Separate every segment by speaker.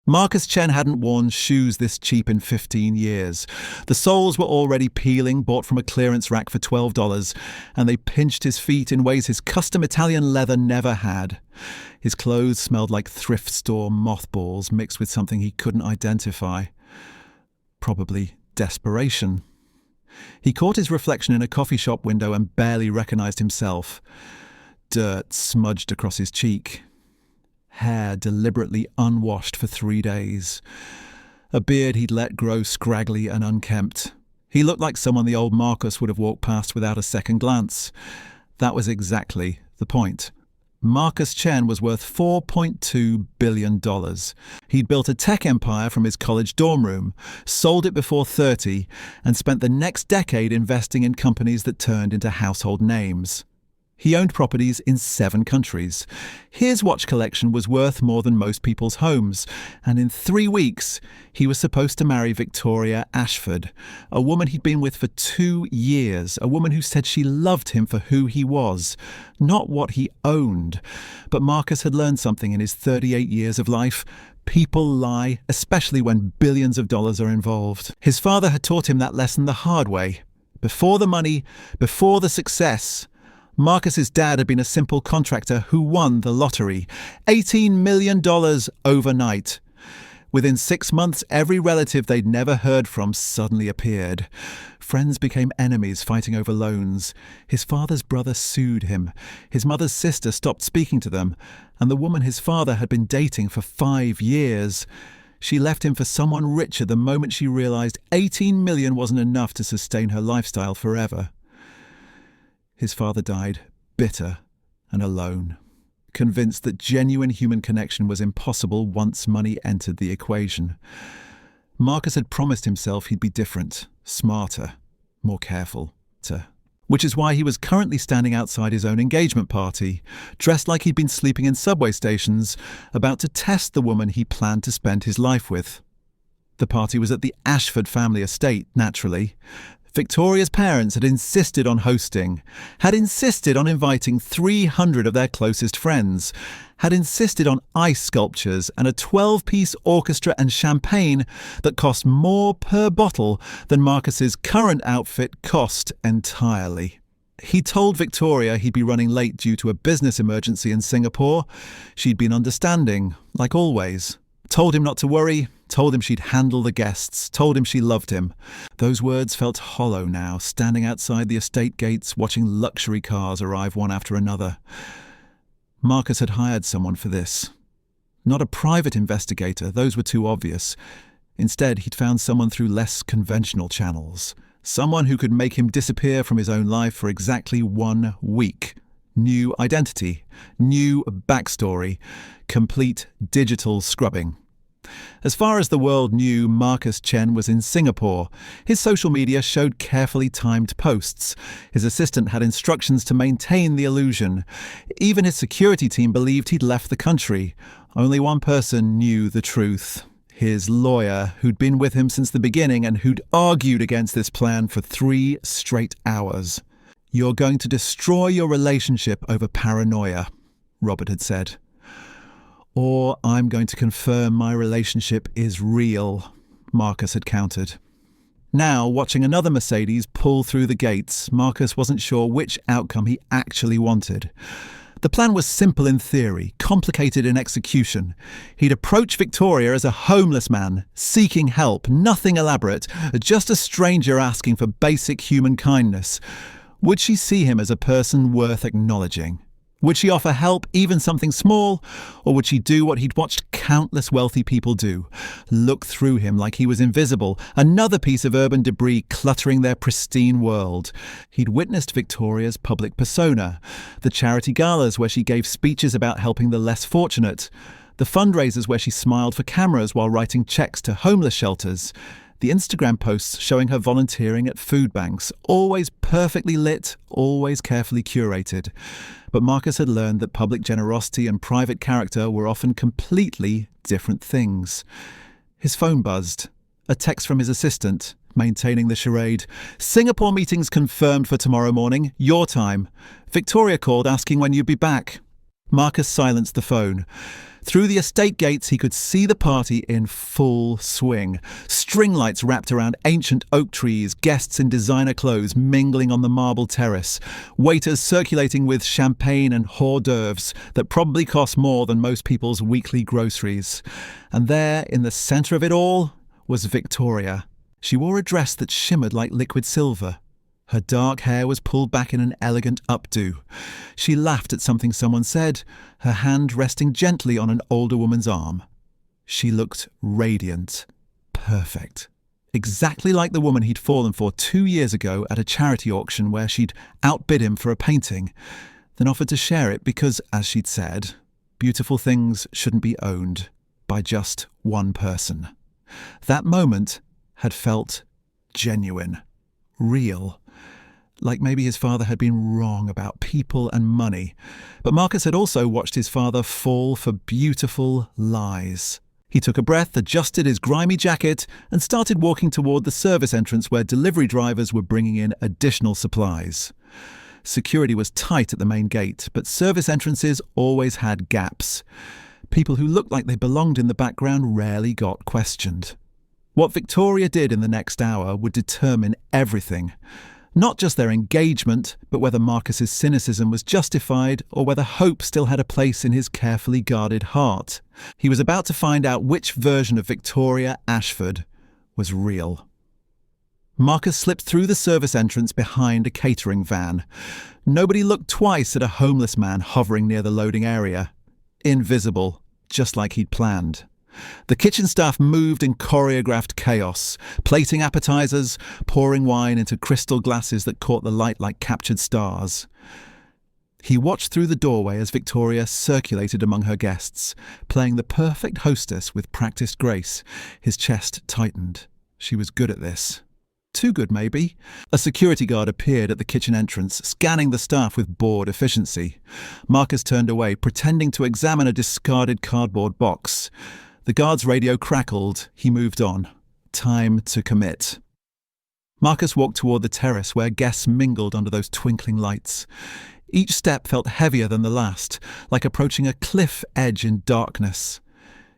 Speaker 1: Marcus Chen hadn't worn shoes this cheap in 15 years. The soles were already peeling, bought from a clearance rack for $12, and they pinched his feet in ways his custom Italian leather never had. His clothes smelled like thrift store mothballs mixed with something he couldn't identify. Probably desperation. He caught his reflection in a coffee shop window and barely recognized himself. Dirt smudged across his cheek. Hair deliberately unwashed for 3 days. A beard he'd let grow scraggly and unkempt. He looked like someone the old Marcus would have walked past without a second glance. That was exactly the point. Marcus Chen was worth $4.2 billion. He'd built a tech empire from his college dorm room, sold it before 30, and spent the next decade investing in companies that turned into household names. He owned properties in 7 countries. His watch collection was worth more than most people's homes, and in 3 weeks, he was supposed to marry Victoria Ashford, a woman he'd been with for 2 years, a woman who said she loved him for who he was, not what he owned. But Marcus had learned something in his 38 years of life. People lie, especially when billions of dollars are involved. His father had taught him that lesson the hard way. Before the money, before the success, Marcus's dad had been a simple contractor who won the lottery. $18 million overnight. Within 6 months, every relative they'd never heard from suddenly appeared. Friends became enemies, fighting over loans. His father's brother sued him. His mother's sister stopped speaking to them. And the woman his father had been dating for 5 years. She left him for someone richer the moment she realized 18 million wasn't enough to sustain her lifestyle forever. His father died, bitter and alone, convinced that genuine human connection was impossible once money entered the equation. Marcus had promised himself he'd be different, smarter, more careful, which is why he was currently standing outside his own engagement party, dressed like he'd been sleeping in subway stations, about to test the woman he planned to spend his life with. The party was at the Ashford family estate, naturally. Victoria's parents had insisted on hosting, had insisted on inviting 300 of their closest friends, had insisted on ice sculptures and a 12-piece orchestra and champagne that cost more per bottle than Marcus's current outfit cost entirely. He told Victoria he'd be running late due to a business emergency in Singapore. She'd been understanding, like always. Told him not to worry, told him she'd handle the guests, told him she loved him. Those words felt hollow now, standing outside the estate gates, watching luxury cars arrive one after another. Marcus had hired someone for this. Not a private investigator, those were too obvious. Instead, he'd found someone through less conventional channels. Someone who could make him disappear from his own life for exactly 1 week. New identity, new backstory, complete digital scrubbing. As far as the world knew, Marcus Chen was in Singapore. His social media showed carefully timed posts. His assistant had instructions to maintain the illusion. Even his security team believed he'd left the country. Only one person knew the truth. His lawyer, who'd been with him since the beginning and who'd argued against this plan for 3 straight hours. "You're going to destroy your relationship over paranoia," Robert had said. "Or I'm going to confirm my relationship is real," Marcus had countered. Now, watching another Mercedes pull through the gates, Marcus wasn't sure which outcome he actually wanted. The plan was simple in theory, complicated in execution. He'd approach Victoria as a homeless man, seeking help, nothing elaborate, just a stranger asking for basic human kindness. Would she see him as a person worth acknowledging? Would she offer help, even something small? Or would she do what he'd watched countless wealthy people do? Look through him like he was invisible, another piece of urban debris cluttering their pristine world. He'd witnessed Victoria's public persona, the charity galas where she gave speeches about helping the less fortunate, the fundraisers where she smiled for cameras while writing checks to homeless shelters, the Instagram posts showing her volunteering at food banks, always perfectly lit, always carefully curated. But Marcus had learned that public generosity and private character were often completely different things. His phone buzzed. A text from his assistant, maintaining the charade. "Singapore meetings confirmed for tomorrow morning, your time. Victoria called asking when you'd be back." Marcus silenced the phone. Through the estate gates, he could see the party in full swing. String lights wrapped around ancient oak trees, guests in designer clothes mingling on the marble terrace, waiters circulating with champagne and hors d'oeuvres that probably cost more than most people's weekly groceries. And there, in the centre of it all, was Victoria. She wore a dress that shimmered like liquid silver. Her dark hair was pulled back in an elegant updo. She laughed at something someone said, her hand resting gently on an older woman's arm. She looked radiant, perfect. Exactly like the woman he'd fallen for 2 years ago at a charity auction where she'd outbid him for a painting, then offered to share it because, as she'd said, beautiful things shouldn't be owned by just one person. That moment had felt genuine, real. Like maybe his father had been wrong about people and money. But Marcus had also watched his father fall for beautiful lies. He took a breath, adjusted his grimy jacket, and started walking toward the service entrance where delivery drivers were bringing in additional supplies. Security was tight at the main gate, but service entrances always had gaps. People who looked like they belonged in the background rarely got questioned. What Victoria did in the next hour would determine everything. Not just their engagement, but whether Marcus's cynicism was justified or whether hope still had a place in his carefully guarded heart. He was about to find out which version of Victoria Ashford was real. Marcus slipped through the service entrance behind a catering van. Nobody looked twice at a homeless man hovering near the loading area. Invisible, just like he'd planned. The kitchen staff moved in choreographed chaos, plating appetizers, pouring wine into crystal glasses that caught the light like captured stars. He watched through the doorway as Victoria circulated among her guests, playing the perfect hostess with practiced grace. His chest tightened. She was good at this. Too good, maybe. A security guard appeared at the kitchen entrance, scanning the staff with bored efficiency. Marcus turned away, pretending to examine a discarded cardboard box. The guard's radio crackled. He moved on. Time to commit. Marcus walked toward the terrace where guests mingled under those twinkling lights. Each step felt heavier than the last, like approaching a cliff edge in darkness.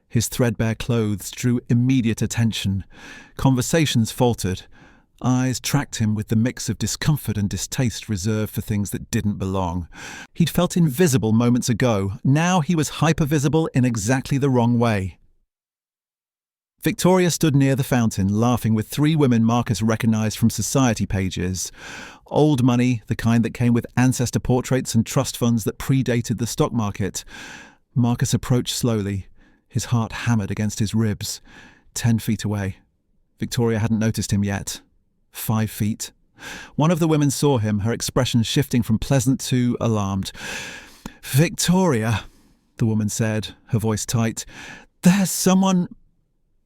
Speaker 1: His threadbare clothes drew immediate attention. Conversations faltered. Eyes tracked him with the mix of discomfort and distaste reserved for things that didn't belong. He'd felt invisible moments ago. Now he was hypervisible in exactly the wrong way. Victoria stood near the fountain, laughing with 3 women Marcus recognized from society pages. Old money, the kind that came with ancestor portraits and trust funds that predated the stock market. Marcus approached slowly, his heart hammered against his ribs. 10 feet away. Victoria hadn't noticed him yet. 5 feet. One of the women saw him, her expression shifting from pleasant to alarmed. "Victoria," the woman said, her voice tight. "There's someone—"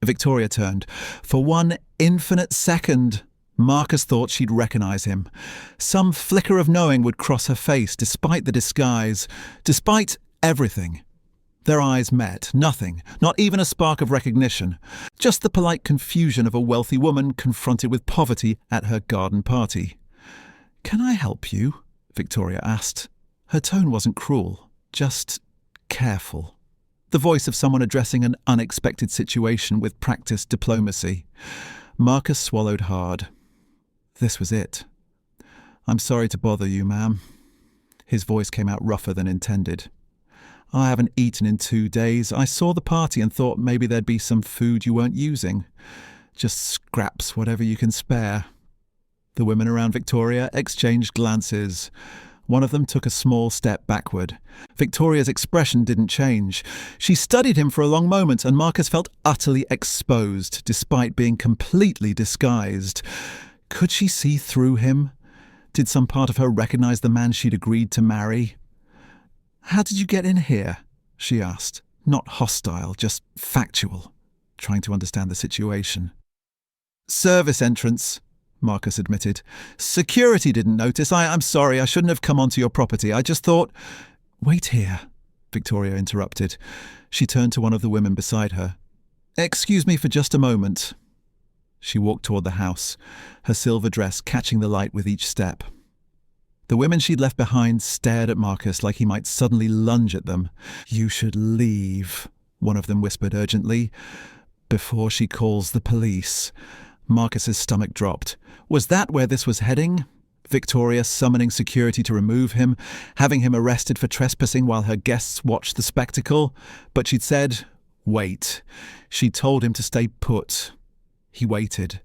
Speaker 1: Victoria turned. For one infinite second, Marcus thought she'd recognize him. Some flicker of knowing would cross her face, despite the disguise, despite everything. Their eyes met. Nothing, not even a spark of recognition. Just the polite confusion of a wealthy woman confronted with poverty at her garden party. "Can I help you?" Victoria asked. Her tone wasn't cruel, just careful. The voice of someone addressing an unexpected situation with practiced diplomacy. Marcus swallowed hard. This was it. "I'm sorry to bother you, ma'am." His voice came out rougher than intended. "I haven't eaten in 2 days. I saw the party and thought maybe there'd be some food you weren't using. Just scraps, whatever you can spare." The women around Victoria exchanged glances. One of them took a small step backward. Victoria's expression didn't change. She studied him for a long moment, and Marcus felt utterly exposed, despite being completely disguised. Could she see through him? Did some part of her recognize the man she'd agreed to marry? "How did you get in here?" she asked. Not hostile, just factual, trying to understand the situation. "Service entrance," Marcus admitted. "Security didn't notice. I'm sorry, I shouldn't have come onto your property. I just thought—" "Wait here," Victoria interrupted. She turned to one of the women beside her. "Excuse me for just a moment." She walked toward the house, her silver dress catching the light with each step. The women she'd left behind stared at Marcus like he might suddenly lunge at them. "You should leave," one of them whispered urgently, "before she calls the police." Marcus's stomach dropped. Was that where this was heading? Victoria summoning security to remove him, having him arrested for trespassing while her guests watched the spectacle? But she'd said, wait. She'd told him to stay put. He waited.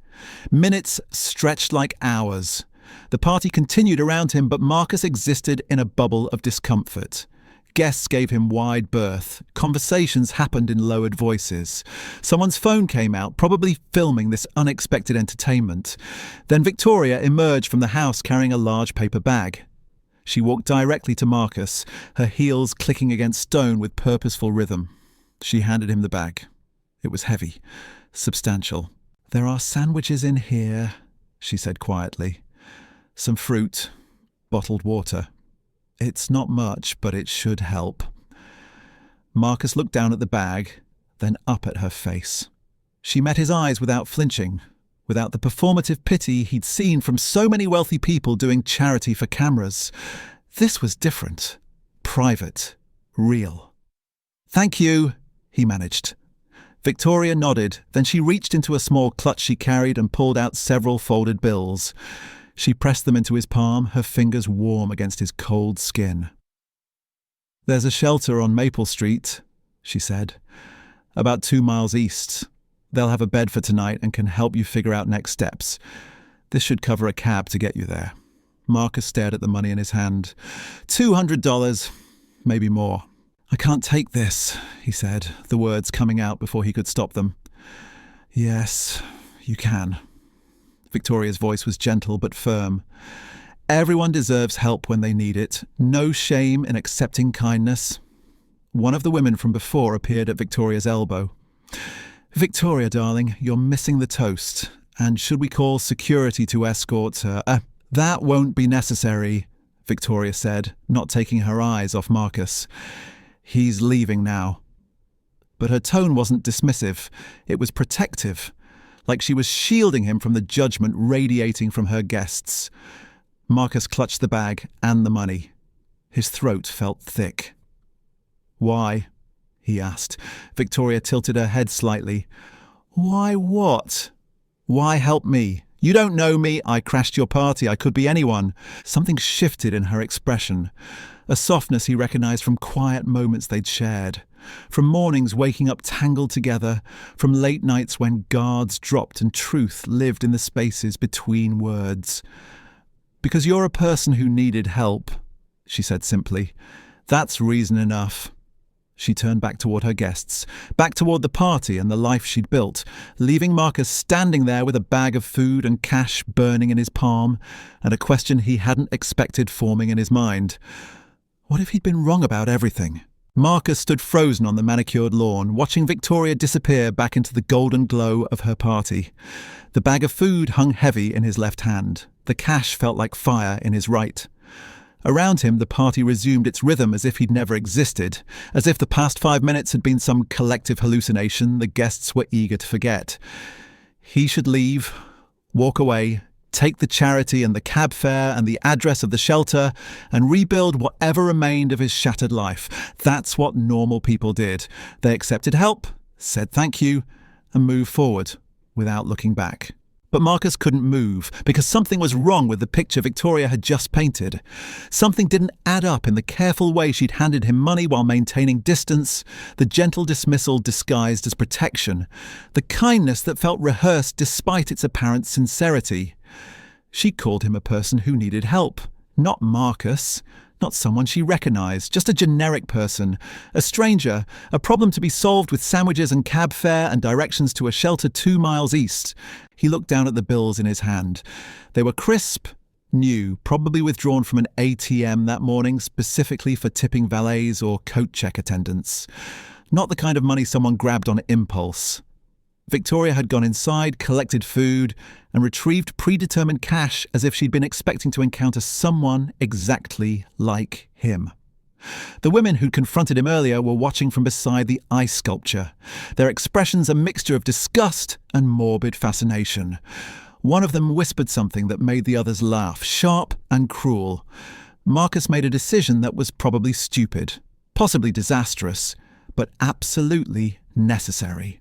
Speaker 1: Minutes stretched like hours. The party continued around him, but Marcus existed in a bubble of discomfort. Guests gave him wide berth. Conversations happened in lowered voices. Someone's phone came out, probably filming this unexpected entertainment. Then Victoria emerged from the house carrying a large paper bag. She walked directly to Marcus, her heels clicking against stone with purposeful rhythm. She handed him the bag. It was heavy, substantial. "There are sandwiches in here," she said quietly. "Some fruit, bottled water. It's not much, but it should help." Marcus looked down at the bag, then up at her face. She met his eyes without flinching, without the performative pity he'd seen from so many wealthy people doing charity for cameras. This was different, private, real. "Thank you," he managed. Victoria nodded, then she reached into a small clutch she carried and pulled out several folded bills. She pressed them into his palm, her fingers warm against his cold skin. "There's a shelter on Maple Street," she said. "About 2 miles east. They'll have a bed for tonight and can help you figure out next steps. This should cover a cab to get you there." Marcus stared at the money in his hand. $200, maybe more. "I can't take this," he said, the words coming out before he could stop them. "Yes, you can." Victoria's voice was gentle but firm. "Everyone deserves help when they need it. No shame in accepting kindness." One of the women from before appeared at Victoria's elbow. "Victoria, darling, you're missing the toast. And should we call security to escort her?" That won't be necessary," Victoria said, not taking her eyes off Marcus. "He's leaving now." But her tone wasn't dismissive. It was protective, like she was shielding him from the judgment radiating from her guests. Marcus clutched the bag and the money. His throat felt thick. "Why?" he asked. Victoria tilted her head slightly. "Why what?" "Why help me? You don't know me. I crashed your party. I could be anyone." Something shifted in her expression. A softness he recognized from quiet moments they'd shared. From mornings waking up tangled together, from late nights when guards dropped and truth lived in the spaces between words. "Because you're a person who needed help," she said simply. "That's reason enough." She turned back toward her guests, back toward the party and the life she'd built, leaving Marcus standing there with a bag of food and cash burning in his palm, and a question he hadn't expected forming in his mind. What if he'd been wrong about everything? Marcus stood frozen on the manicured lawn, watching Victoria disappear back into the golden glow of her party. The bag of food hung heavy in his left hand. The cash felt like fire in his right. Around him, the party resumed its rhythm as if he'd never existed, as if the past 5 minutes had been some collective hallucination the guests were eager to forget. He should leave, walk away, take the charity and the cab fare and the address of the shelter, and rebuild whatever remained of his shattered life. That's what normal people did. They accepted help, said thank you, and moved forward without looking back. But Marcus couldn't move, because something was wrong with the picture Victoria had just painted. Something didn't add up in the careful way she'd handed him money while maintaining distance, the gentle dismissal disguised as protection, the kindness that felt rehearsed despite its apparent sincerity. She called him a person who needed help, not Marcus, not someone she recognized, just a generic person, a stranger, a problem to be solved with sandwiches and cab fare and directions to a shelter 2 miles east. He looked down at the bills in his hand. They were crisp, new, probably withdrawn from an ATM that morning specifically for tipping valets or coat check attendants. Not the kind of money someone grabbed on impulse. Victoria had gone inside, collected food, and retrieved predetermined cash as if she'd been expecting to encounter someone exactly like him. The women who'd confronted him earlier were watching from beside the ice sculpture, their expressions a mixture of disgust and morbid fascination. One of them whispered something that made the others laugh, sharp and cruel. Marcus made a decision that was probably stupid, possibly disastrous, but absolutely necessary.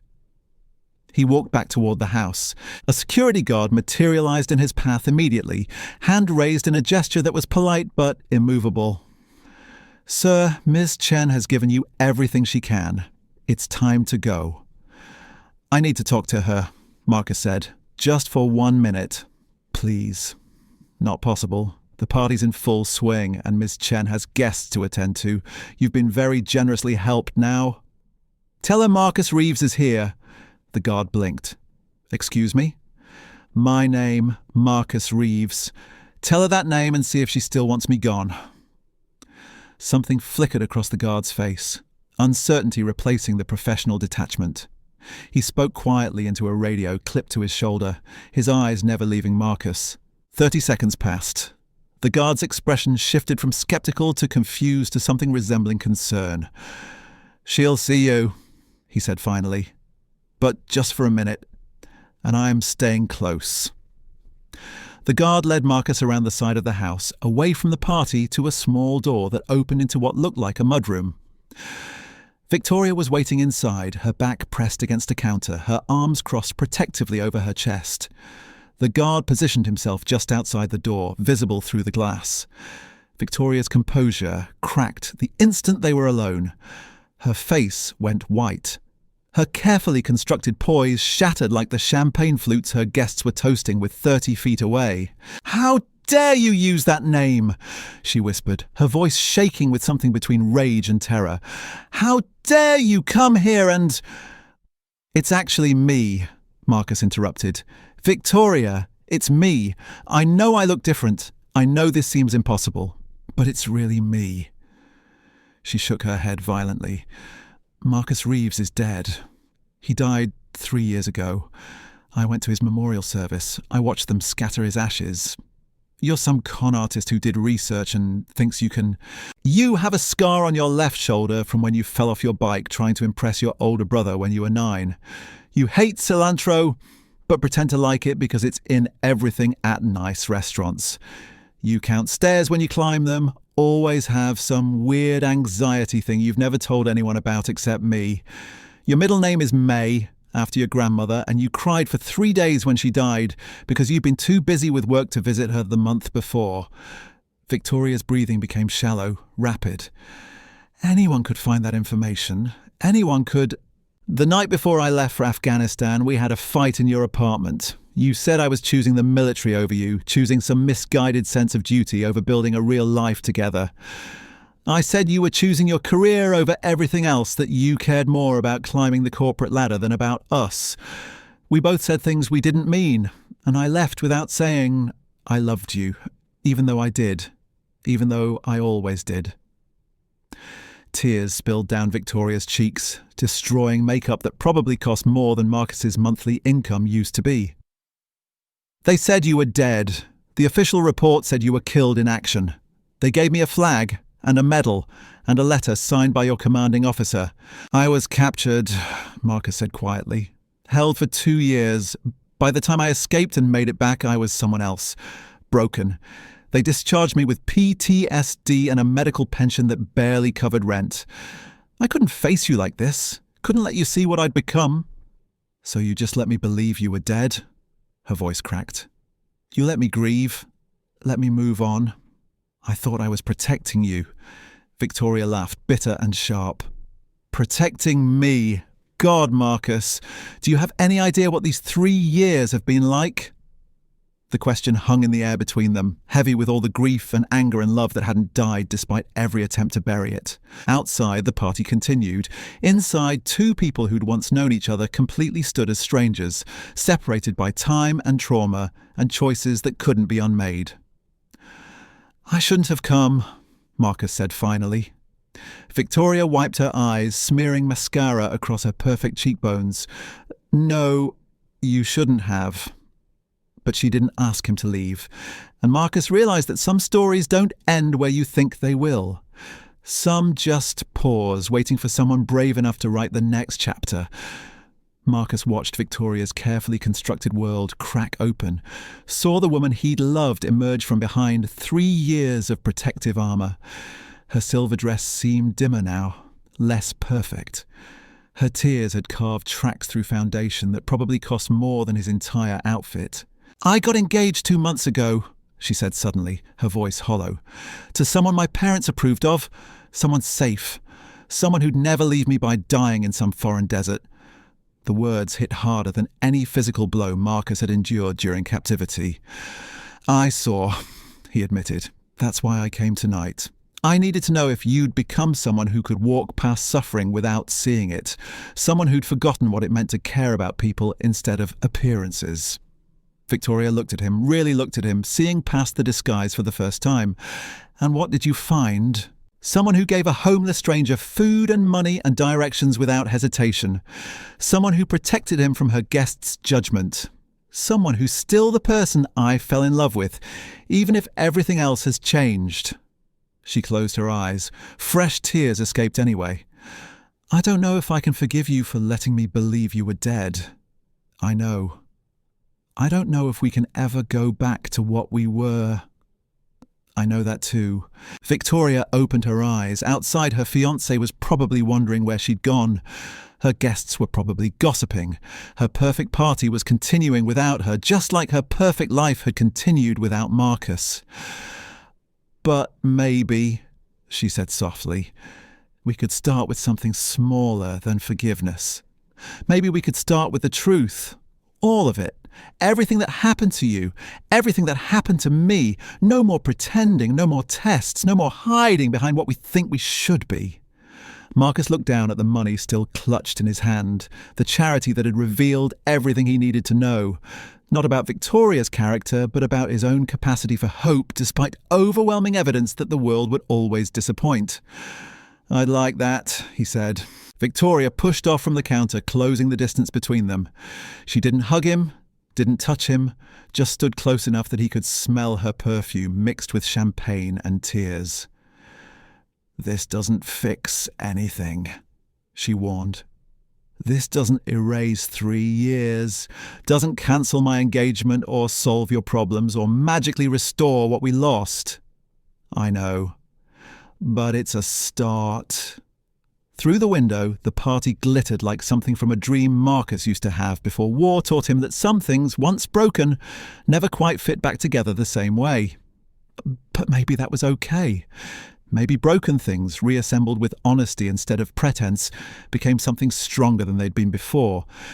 Speaker 1: He walked back toward the house. A security guard materialized in his path immediately, hand raised in a gesture that was polite but immovable. "Sir, Ms. Chen has given you everything she can. It's time to go." "I need to talk to her," Marcus said. "Just for 1 minute. Please." "Not possible. The party's in full swing, and Ms. Chen has guests to attend to. You've been very generously helped now." "Tell her Marcus Reeves is here." The guard blinked. "Excuse me?" "My name, Marcus Reeves. Tell her that name and see if she still wants me gone." Something flickered across the guard's face, uncertainty replacing the professional detachment. He spoke quietly into a radio clipped to his shoulder, his eyes never leaving Marcus. 30 seconds passed. The guard's expression shifted from skeptical to confused to something resembling concern. "She'll see you," he said finally. "But just for a minute, and I'm staying close." The guard led Marcus around the side of the house, away from the party to a small door that opened into what looked like a mudroom. Victoria was waiting inside, her back pressed against a counter, her arms crossed protectively over her chest. The guard positioned himself just outside the door, visible through the glass. Victoria's composure cracked the instant they were alone. Her face went white. Her carefully constructed poise shattered like the champagne flutes her guests were toasting with 30 feet away. "How dare you use that name?" she whispered, her voice shaking with something between rage and terror. "How dare you come here and—" "It's actually me," Marcus interrupted. "Victoria, it's me. I know I look different. I know this seems impossible. But it's really me." She shook her head violently. "Marcus Reeves is dead. He died 3 years ago. I went to his memorial service. I watched them scatter his ashes. You're some con artist who did research and thinks you can—" "You have a scar on your left shoulder from when you fell off your bike trying to impress your older brother when you were 9. You hate cilantro, but pretend to like it because it's in everything at nice restaurants. You count stairs when you climb them, always have some weird anxiety thing you've never told anyone about except me. Your middle name is May, after your grandmother, and you cried for 3 days when she died because you'd been too busy with work to visit her the month before." Victoria's breathing became shallow, rapid. "Anyone could find that information. Anyone could—" "The night before I left for Afghanistan, we had a fight in your apartment. You said I was choosing the military over you, choosing some misguided sense of duty over building a real life together. I said you were choosing your career over everything else, that you cared more about climbing the corporate ladder than about us. We both said things we didn't mean, and I left without saying I loved you, even though I did, even though I always did." Tears spilled down Victoria's cheeks, destroying makeup that probably cost more than Marcus's monthly income used to be. "They said you were dead. The official report said you were killed in action. They gave me a flag and a medal and a letter signed by your commanding officer. I was captured," Marcus said quietly, "held for 2 years. By the time I escaped and made it back, I was someone else. Broken. They discharged me with PTSD and a medical pension that barely covered rent. I couldn't face you like this. Couldn't let you see what I'd become. So you just let me believe you were dead?" Her voice cracked. "You let me grieve. Let me move on. I thought I was protecting you." Victoria laughed, bitter and sharp. "Protecting me? God, Marcus, do you have any idea what these 3 years have been like?" The question hung in the air between them, heavy with all the grief and anger and love that hadn't died despite every attempt to bury it. Outside, the party continued. Inside, 2 people who'd once known each other completely stood as strangers, separated by time and trauma and choices that couldn't be unmade. "I shouldn't have come," Marcus said finally. Victoria wiped her eyes, smearing mascara across her perfect cheekbones. "No, you shouldn't have." But she didn't ask him to leave, and Marcus realized that some stories don't end where you think they will. Some just pause, waiting for someone brave enough to write the next chapter. Marcus watched Victoria's carefully constructed world crack open, saw the woman he'd loved emerge from behind 3 years of protective armour. Her silver dress seemed dimmer now, less perfect. Her tears had carved tracks through foundation that probably cost more than his entire outfit. "I got engaged 2 months ago," she said suddenly, her voice hollow. "To someone my parents approved of, someone safe, someone who'd never leave me by dying in some foreign desert." The words hit harder than any physical blow Marcus had endured during captivity. "I saw," he admitted. "That's why I came tonight. I needed to know if you'd become someone who could walk past suffering without seeing it, someone who'd forgotten what it meant to care about people instead of appearances." Victoria looked at him, really looked at him, seeing past the disguise for the first time. "And what did you find?" "Someone who gave a homeless stranger food and money and directions without hesitation. Someone who protected him from her guests' judgment. Someone who's still the person I fell in love with, even if everything else has changed." She closed her eyes. Fresh tears escaped anyway. "I don't know if I can forgive you for letting me believe you were dead. I know. I don't know if we can ever go back to what we were." "I know that too." Victoria opened her eyes. Outside, her fiancé was probably wondering where she'd gone. Her guests were probably gossiping. Her perfect party was continuing without her, just like her perfect life had continued without Marcus. "But maybe," she said softly, "we could start with something smaller than forgiveness. Maybe we could start with the truth. All of it. Everything that happened to you. Everything that happened to me. No more pretending, no more tests, no more hiding behind what we think we should be." Marcus looked down at the money still clutched in his hand, the charity that had revealed everything he needed to know. Not about Victoria's character, but about his own capacity for hope, despite overwhelming evidence that the world would always disappoint. "I'd like that," he said. Victoria pushed off from the counter, closing the distance between them. She didn't hug him, didn't touch him, just stood close enough that he could smell her perfume mixed with champagne and tears. "This doesn't fix anything," she warned. "This doesn't erase 3 years, doesn't cancel my engagement or solve your problems or magically restore what we lost. I know. But it's a start." Through the window, the party glittered like something from a dream Marcus used to have before war taught him that some things, once broken, never quite fit back together the same way. But maybe that was okay. Maybe broken things, reassembled with honesty instead of pretense, became something stronger than they'd been before.